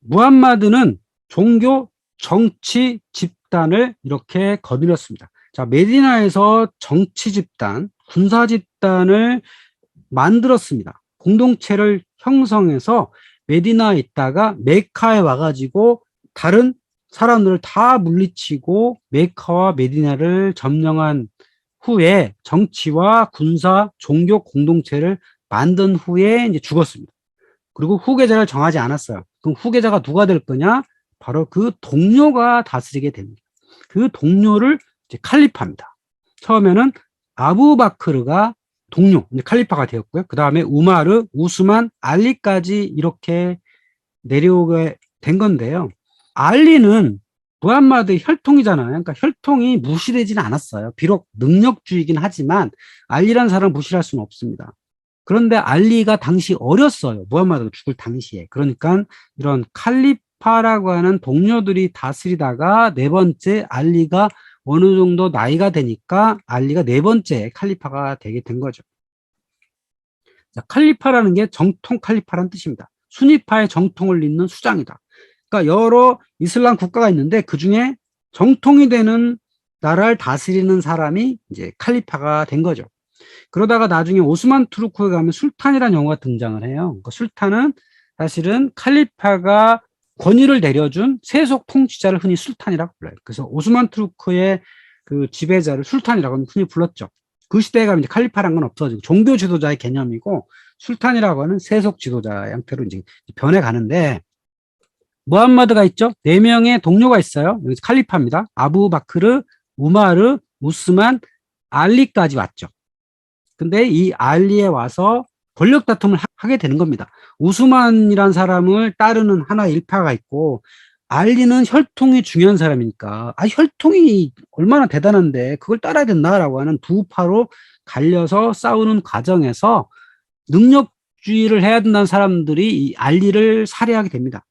무함마드는 종교, 정치 집단을 이렇게 거느렸습니다. 자, 메디나에서 정치 집단, 군사 집단을 만들었습니다. 공동체를 형성해서 메디나에 있다가 메카에 와가지고 다른 사람들을 다 물리치고 메카와 메디나를 점령한 후에 정치와 군사, 종교 공동체를 만든 후에 이제 죽었습니다. 그리고 후계자를 정하지 않았어요. 그럼 후계자가 누가 될 거냐? 바로 그 동료가 다스리게 됩니다. 그 동료를 이제 칼리파입니다. 처음에는 아부바크르가 동료, 이제 칼리파가 되었고요. 그 다음에 우마르, 우스만, 알리까지 이렇게 내려오게 된 건데요. 알리는 무함마드의 혈통이잖아요. 그러니까 혈통이 무시되지는 않았어요. 비록 능력주의이긴 하지만 알리라는 사람을 무시할 수는 없습니다. 그런데 알리가 당시 어렸어요. 무함마드가 죽을 당시에. 그러니까 이런 칼리파라고 하는 동료들이 다스리다가 네 번째 알리가 어느 정도 나이가 되니까 알리가 네 번째 칼리파가 되게 된 거죠. 자, 칼리파라는 게 정통 칼리파라는 뜻입니다. 수니파의 정통을 잇는 수장이다. 그러니까 여러 이슬람 국가가 있는데 그 중에 정통이 되는 나라를 다스리는 사람이 이제 칼리파가 된 거죠. 그러다가 나중에 오스만 투르크에 가면 술탄이라는 영화가 등장을 해요. 그 술탄은 사실은 칼리파가 권위를 내려준 세속 통치자를 흔히 술탄이라고 불러요. 그래서 오스만 투르크의 그 지배자를 술탄이라고 흔히 불렀죠. 그 시대에 가면 이제 칼리파란 건 없어지고 종교 지도자의 개념이고 술탄이라고 하는 세속 지도자 형태로 이제 변해 가는데 무함마드가 있죠. 네 명의 동료가 있어요. 여기 칼리파입니다. 아부바크르, 우마르, 우스만, 알리까지 왔죠. 근데 이 알리에 와서 권력 다툼을 하게 되는 겁니다. 우스만이란 사람을 따르는 하나의 일파가 있고 알리는 혈통이 중요한 사람이니까 혈통이 얼마나 대단한데 그걸 따라야 된다라고 하는 두 파로 갈려서 싸우는 과정에서 능력주의를 해야 된다는 사람들이 이 알리를 살해하게 됩니다.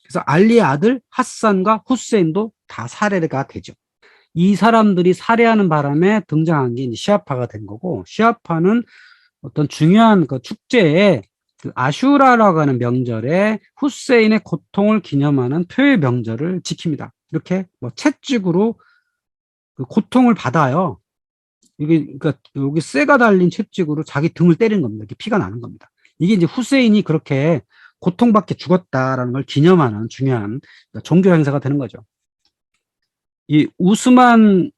그래서 알리의 아들 하산과 후세인도 다 살해가 되죠. 이 사람들이 살해하는 바람에 등장한 게 이제 시아파가 된 거고, 시아파는 어떤 중요한 그 축제에 그 아슈라라고 하는 명절에 후세인의 고통을 기념하는 표의 명절을 지킵니다. 이렇게 뭐 채찍으로 그 고통을 받아요. 이게 그러니까 여기 쇠가 달린 채찍으로 자기 등을 때리는 겁니다. 이렇게 피가 나는 겁니다. 이게 이제 후세인이 그렇게 고통받게 죽었다라는 걸 기념하는 중요한 종교 행사가 되는 거죠. 이 우스만을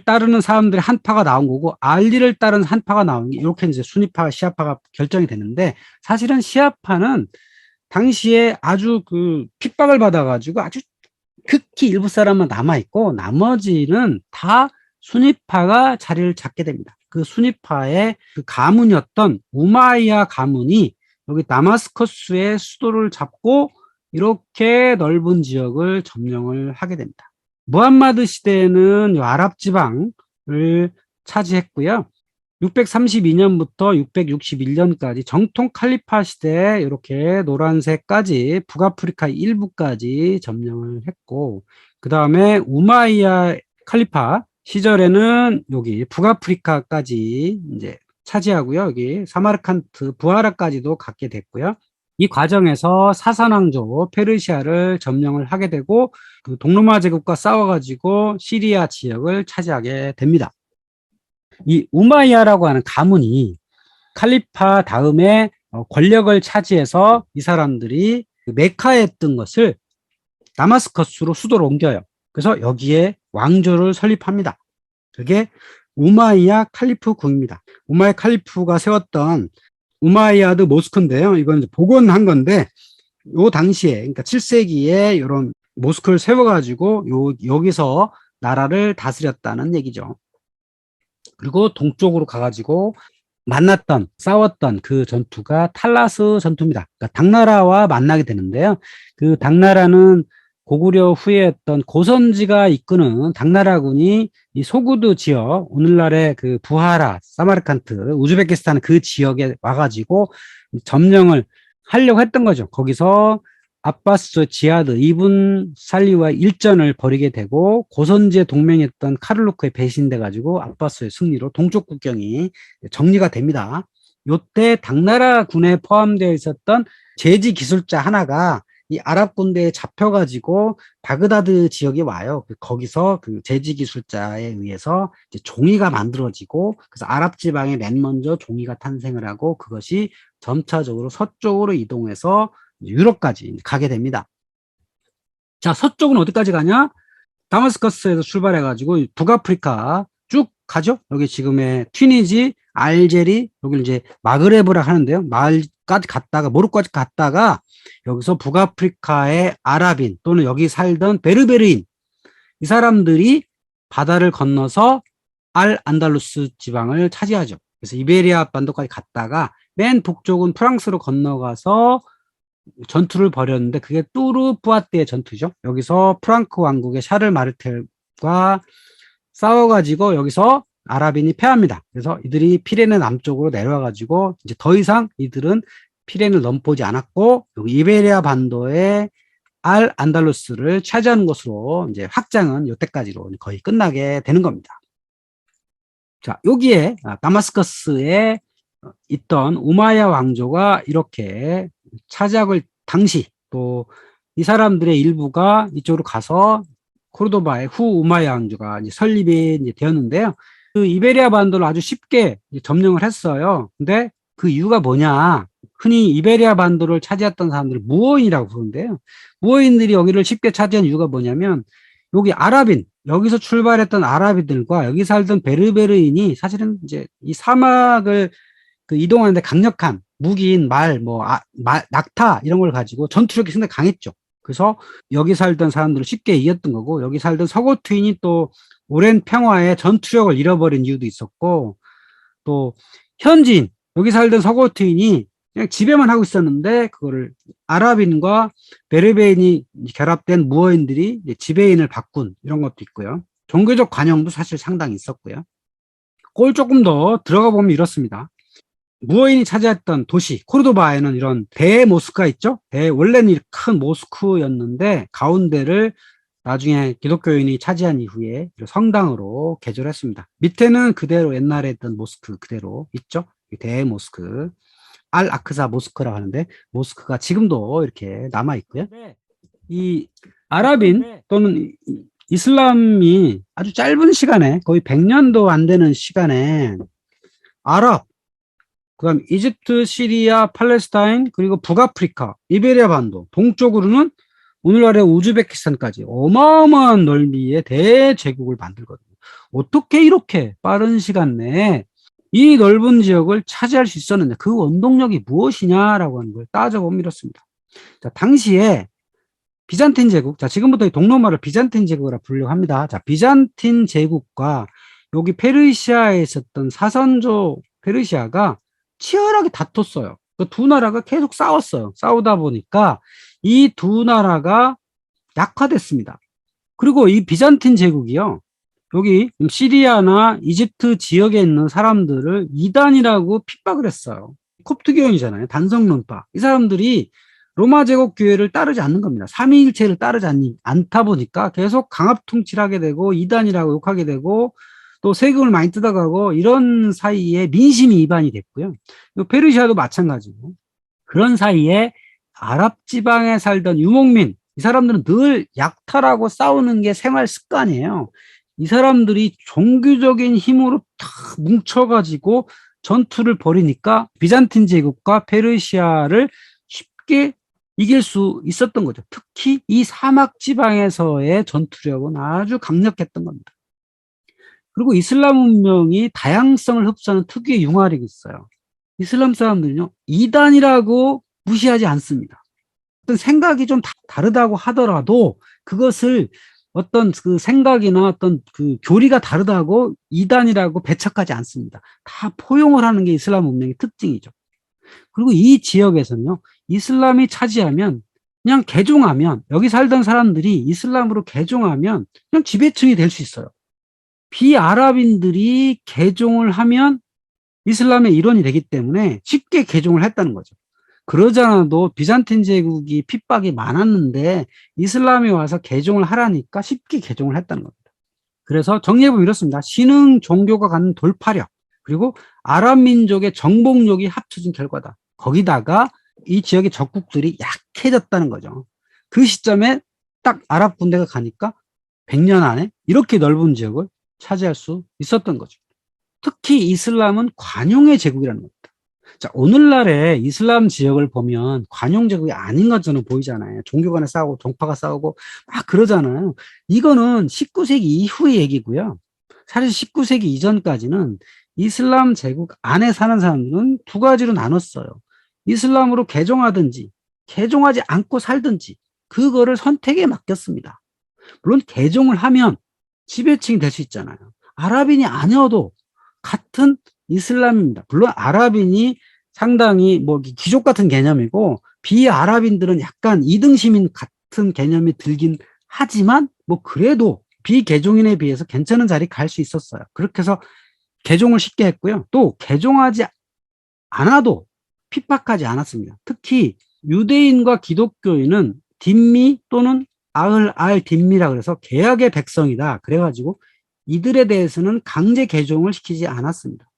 따르는 사람들의 한 파가 나온 거고 알리를 따르는 한 파가 나온 게 이렇게 이제 수니파, 시아파가 결정이 되는데 사실은 시아파는 당시에 아주 그 핍박을 받아가지고 아주 극히 일부 사람만 남아 있고 나머지는 다 수니파가 자리를 잡게 됩니다. 그 수니파의 그 가문이었던 우마이야 가문이 여기 다마스커스의 수도를 잡고 이렇게 넓은 지역을 점령을 하게 됩니다. 무함마드 시대에는 아랍 지방을 차지했고요. 632년부터 661년까지 정통 칼리파 시대에 이렇게 노란색까지 북아프리카 일부까지 점령을 했고, 그 다음에 우마이야 칼리파 시절에는 여기 북아프리카까지 이제 차지하고요. 여기 사마르칸트, 부하라까지도 갖게 됐고요. 이 과정에서 사산왕조 페르시아를 점령을 하게 되고 그 동로마 제국과 싸워가지고 시리아 지역을 차지하게 됩니다. 이 우마이야라고 하는 가문이 칼리파 다음에 권력을 차지해서 이 사람들이 메카에 있던 것을 다마스커스로 수도로 옮겨요. 그래서 여기에 왕조를 설립합니다. 그게 우마이야 칼리프궁입니다. 우마이야 칼리프가 세웠던 우마이야드 모스크인데요. 이건 이제 복원한 건데 요 당시에 그러니까 7세기에 이런 모스크를 세워가지고 여기서 나라를 다스렸다는 얘기죠. 그리고 동쪽으로 가가지고 만났던 싸웠던 그 전투가 탈라스 전투입니다. 그러니까 당나라와 만나게 되는데요. 그 당나라는 고구려 후에 어떤 고선지가 이끄는 당나라군이 이 소구드 지역, 오늘날의 그 부하라, 사마르칸트, 우즈베키스탄 그 지역에 와가지고 점령을 하려고 했던 거죠. 거기서 아바스 지하드 이븐 살리와 일전을 벌이게 되고 고선지에 동맹했던 카를루크에 배신돼 가지고 아바스의 승리로 동쪽 국경이 정리가 됩니다. 요때 당나라 군에 포함되어 있었던 제지 기술자 하나가 이 아랍 군대에 잡혀가지고 바그다드 지역에 와요. 거기서 그 제지기술자에 의해서 이제 종이가 만들어지고, 그래서 아랍 지방에 맨 먼저 종이가 탄생을 하고, 그것이 점차적으로 서쪽으로 이동해서 유럽까지 가게 됩니다. 자, 서쪽은 어디까지 가냐? 다마스커스에서 출발해가지고 북아프리카 쭉 가죠. 여기 지금의 튀니지, 알제리, 여기 이제 마그레브라 하는데요. 마을까지 갔다가 모로코까지 갔다가 여기서 북아프리카의 아랍인 또는 여기 살던 베르베르인, 이 사람들이 바다를 건너서 알 안달루스 지방을 차지하죠. 그래서 이베리아 반도까지 갔다가 맨 북쪽은 프랑스로 건너가서 전투를 벌였는데, 그게 뚜르 뿌아떼의 전투죠. 여기서 프랑크 왕국의 샤를 마르텔과 싸워가지고 여기서 아랍인이 패합니다. 그래서 이들이 피레네 남쪽으로 내려와가지고 이제 더 이상 이들은 피레네를 넘보지 않았고, 여기 이베리아 반도의 알 안달루스를 차지하는 것으로 이제 확장은 이때까지로 거의 끝나게 되는 겁니다. 자, 여기에 다마스커스에 있던 우마야 왕조가 이렇게 차지하고 당시, 또 이 사람들의 일부가 이쪽으로 가서 코르도바의 후 우마야 왕조가 이제 설립이 이제 되었는데요. 그 이베리아 반도를 아주 쉽게 점령을 했어요. 근데 그 이유가 뭐냐? 흔히 이베리아 반도를 차지했던 사람들을 무어인이라고 부르는데요. 무어인들이 여기를 쉽게 차지한 이유가 뭐냐면, 여기 아랍인, 여기서 출발했던 아랍인들과 여기 살던 베르베르인이 사실은 이제 이 사막을 그 이동하는데 강력한 무기인 말, 낙타 이런 걸 가지고 전투력이 상당히 강했죠. 그래서 여기 살던 사람들을 쉽게 이겼던 거고, 여기 살던 서고트인이 또 오랜 평화에 전투력을 잃어버린 이유도 있었고, 또 현지인, 여기 살던 서고트인이 그냥 지배만 하고 있었는데 그거를 아랍인과 베르베인이 결합된 무어인들이 지배인을 바꾼 이런 것도 있고요. 종교적 관용도 사실 상당히 있었고요. 그걸 조금 더 들어가 보면 이렇습니다. 무어인이 차지했던 도시 코르도바에는 이런 대모스크가 있죠. 원래는 큰 모스크였는데 가운데를 나중에 기독교인이 차지한 이후에 성당으로 개조했습니다. 밑에는 그대로 옛날에 있던 모스크 그대로 있죠. 대모스크, 알 아크사 모스크라고 하는데, 모스크가 지금도 이렇게 남아 있고요. 이 아랍인 또는 이슬람이 아주 짧은 시간에, 거의 100년도 안 되는 시간에 아랍, 그다음 이집트, 시리아, 팔레스타인, 그리고 북아프리카, 이베리아 반도, 동쪽으로는 오늘날의 우즈베키스탄까지 어마어마한 넓이의 대제국을 만들거든요. 어떻게 이렇게 빠른 시간 내에 이 넓은 지역을 차지할 수 있었느냐, 그 원동력이 무엇이냐라고 하는 걸 따져보면 이렇습니다. 자, 당시에 비잔틴 제국, 자, 지금부터 이 동로마를 비잔틴 제국이라 부르려고 합니다. 자, 비잔틴 제국과 여기 페르시아에 있었던 사선조 페르시아가 치열하게 다퉜어요. 그 두 나라가 계속 싸웠어요. 싸우다 보니까 이 두 나라가 약화됐습니다. 그리고 이 비잔틴 제국이요, 여기 시리아나 이집트 지역에 있는 사람들을 이단이라고 핍박을 했어요. 콥트교인이잖아요. 단성론파. 이 사람들이 로마 제국 교회를 따르지 않는 겁니다. 삼위일체를 따르지 않다 보니까 계속 강압 통치를 하게 되고, 이단이라고 욕하게 되고, 또 세금을 많이 뜯어가고, 이런 사이에 민심이 이반이 됐고요. 페르시아도 마찬가지고. 그런 사이에 아랍 지방에 살던 유목민, 이 사람들은 늘 약탈하고 싸우는 게 생활 습관이에요. 이 사람들이 종교적인 힘으로 다 뭉쳐가지고 전투를 벌이니까 비잔틴 제국과 페르시아를 쉽게 이길 수 있었던 거죠. 특히 이 사막 지방에서의 전투력은 아주 강력했던 겁니다. 그리고 이슬람 문명이 다양성을 흡수하는 특유의 융화력이 있어요. 이슬람 사람들은요, 이단이라고 무시하지 않습니다. 어떤 생각이 좀 다르다고 하더라도 그것을 어떤 그 생각이나 어떤 그 교리가 다르다고 이단이라고 배척하지 않습니다. 다 포용을 하는 게 이슬람 문명의 특징이죠. 그리고 이 지역에서는요, 이슬람이 차지하면, 그냥 개종하면, 여기 살던 사람들이 이슬람으로 개종하면 그냥 지배층이 될 수 있어요. 비아랍인들이 개종을 하면 이슬람의 일원이 되기 때문에 쉽게 개종을 했다는 거죠. 그러지 않아도 비잔틴 제국이 핍박이 많았는데 이슬람이 와서 개종을 하라니까 쉽게 개종을 했다는 겁니다. 그래서 정리해보면 이렇습니다. 신흥 종교가 갖는 돌파력, 그리고 아랍 민족의 정복력이 합쳐진 결과다. 거기다가 이 지역의 적국들이 약해졌다는 거죠. 그 시점에 딱 아랍 군대가 가니까 100년 안에 이렇게 넓은 지역을 차지할 수 있었던 거죠. 특히 이슬람은 관용의 제국이라는 겁니다. 자, 오늘날의 이슬람 지역을 보면 관용 제국이 아닌 것처럼 보이잖아요. 종교 간에 싸우고 종파가 싸우고 막 그러잖아요. 이거는 19세기 이후의 얘기고요. 사실 19세기 이전까지는 이슬람 제국 안에 사는 사람들은 두 가지로 나눴어요. 이슬람으로 개종하든지 개종하지 않고 살든지 그거를 선택에 맡겼습니다. 물론 개종을 하면 지배층이 될 수 있잖아요. 아랍인이 아니어도 같은 이슬람입니다. 물론 아랍인이 상당히 뭐 귀족 같은 개념이고 비아랍인들은 약간 이등 시민 같은 개념이 들긴 하지만 뭐 그래도 비개종인에 비해서 괜찮은 자리 갈 수 있었어요. 그렇게 해서 개종을 쉽게 했고요. 또 개종하지 않아도 핍박하지 않았습니다. 특히 유대인과 기독교인은 딘미 또는 아을 알 딘미라 그래서 계약의 백성이다. 그래가지고 이들에 대해서는 강제 개종을 시키지 않았습니다.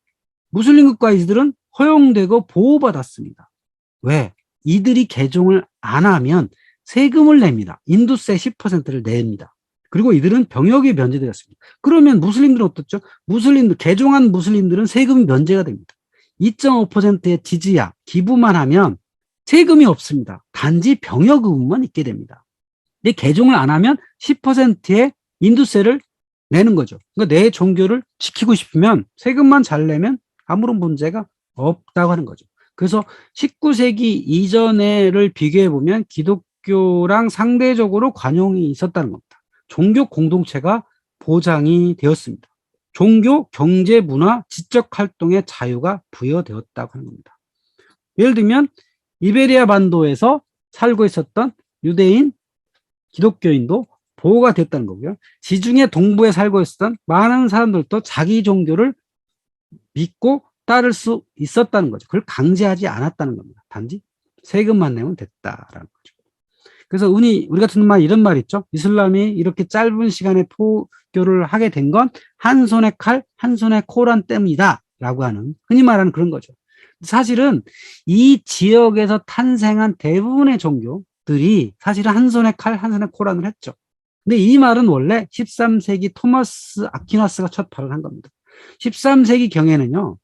무슬림 국가이들은 허용되고 보호받았습니다. 왜? 이들이 개종을 안 하면 세금을 냅니다. 인두세 10%를 냅니다. 그리고 이들은 병역이 면제되었습니다. 그러면 무슬림들은 어떻죠? 개종한 무슬림들은 세금이 면제가 됩니다. 2.5%의 지지야, 기부만 하면 세금이 없습니다. 단지 병역 의무만 있게 됩니다. 근데 개종을 안 하면 10%의 인두세를 내는 거죠. 그러니까 내 종교를 지키고 싶으면 세금만 잘 내면 아무런 문제가 없다고 하는 거죠. 그래서 19세기 이전에를 비교해 보면 기독교랑 상대적으로 관용이 있었다는 겁니다. 종교 공동체가 보장이 되었습니다. 종교, 경제, 문화, 지적 활동의 자유가 부여되었다고 하는 겁니다. 예를 들면 이베리아 반도에서 살고 있었던 유대인, 기독교인도 보호가 됐다는 거고요. 지중해 동부에 살고 있었던 많은 사람들도 자기 종교를 믿고 따를 수 있었다는 거죠. 그걸 강제하지 않았다는 겁니다. 단지 세금만 내면 됐다라는 거죠. 그래서 우리 같은 말 이런 말 있죠. 이슬람이 이렇게 짧은 시간에 포교를 하게 된 건 한 손에 칼, 한 손에 코란 때문이다 라고 하는 흔히 말하는 그런 거죠. 사실은 이 지역에서 탄생한 대부분의 종교들이 사실은 한 손에 칼, 한 손에 코란을 했죠. 근데 이 말은 원래 13세기 토마스 아퀴나스가 첫 발언한 겁니다. 13세기 경에는요,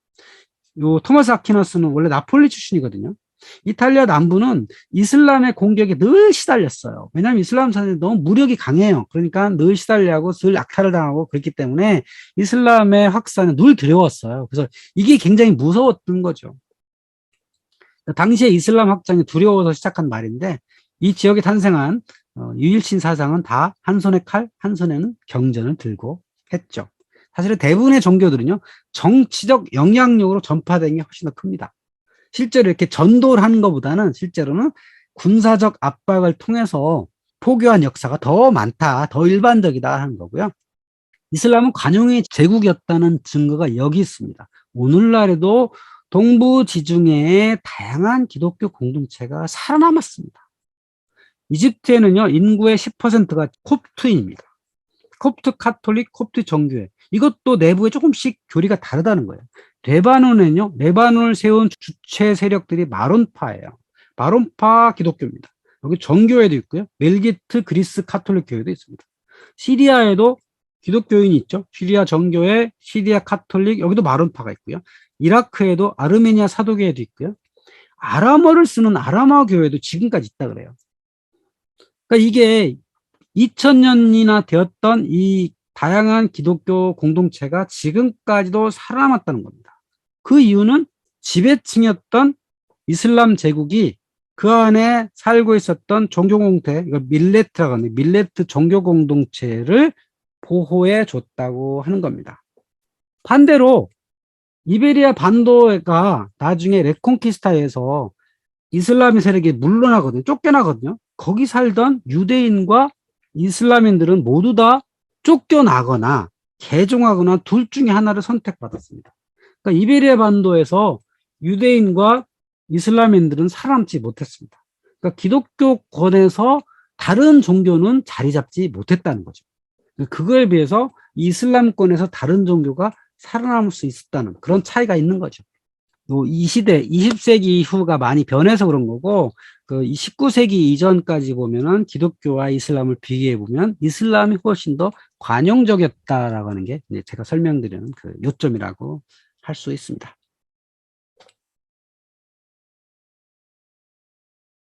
요 토마스 아퀴나스는 원래 나폴리 출신이거든요. 이탈리아 남부는 이슬람의 공격에 늘 시달렸어요. 왜냐하면 이슬람 사람들이 너무 무력이 강해요. 그러니까 늘 시달려하고 늘 악탈을 당하고 그렇기 때문에 이슬람의 확산은 늘 두려웠어요. 그래서 이게 굉장히 무서웠던 거죠. 당시에 이슬람 확장이 두려워서 시작한 말인데 이 지역에 탄생한 유일신 사상은 다 한 손에 칼, 한 손에는 경전을 들고 했죠. 사실은 대부분의 종교들은요, 정치적 영향력으로 전파된 게 훨씬 더 큽니다. 실제로 이렇게 전도를 하는 것보다는 실제로는 군사적 압박을 통해서 포교한 역사가 더 많다, 더 일반적이다 하는 거고요. 이슬람은 관용의 제국이었다는 증거가 여기 있습니다. 오늘날에도 동부 지중해에 다양한 기독교 공동체가 살아남았습니다. 이집트에는요, 인구의 10%가 콥트인입니다. 콥트 카톨릭, 콥트 정교회. 이것도 내부에 조금씩 교리가 다르다는 거예요. 레바논은요, 레바논을 세운 주체 세력들이 마론파예요. 마론파 기독교입니다. 여기 정교회도 있고요. 멜기트 그리스 카톨릭 교회도 있습니다. 시리아에도 기독교인이 있죠. 시리아 정교회, 시리아 카톨릭, 여기도 마론파가 있고요. 이라크에도 아르메니아 사도교회도 있고요. 아람어를 쓰는 아람어 교회도 지금까지 있다 그래요. 그러니까 이게 2000년이나 되었던 이 다양한 기독교 공동체가 지금까지도 살아남았다는 겁니다. 그 이유는 지배층이었던 이슬람 제국이 그 안에 살고 있었던 종교 공동체, 이걸 밀레트라고 하는데 밀레트 종교 공동체를 보호해 줬다고 하는 겁니다. 반대로 이베리아 반도가 나중에 레콘키스타에서 이슬람의 세력이 물러나거든요. 쫓겨나거든요. 거기 살던 유대인과 이슬람인들은 모두 다 쫓겨나거나 개종하거나 둘 중에 하나를 선택받았습니다. 그러니까 이베리아 반도에서 유대인과 이슬람인들은 살아남지 못했습니다. 그러니까 기독교권에서 다른 종교는 자리 잡지 못했다는 거죠. 그거에 비해서 이슬람권에서 다른 종교가 살아남을 수 있었다는 그런 차이가 있는 거죠. 이 시대, 20세기 이후가 많이 변해서 그런 거고, 그 19세기 이전까지 보면은 기독교와 이슬람을 비교해 보면 이슬람이 훨씬 더 관용적이었다라고 하는 게 이제 제가 설명드리는 그 요점이라고 할 수 있습니다.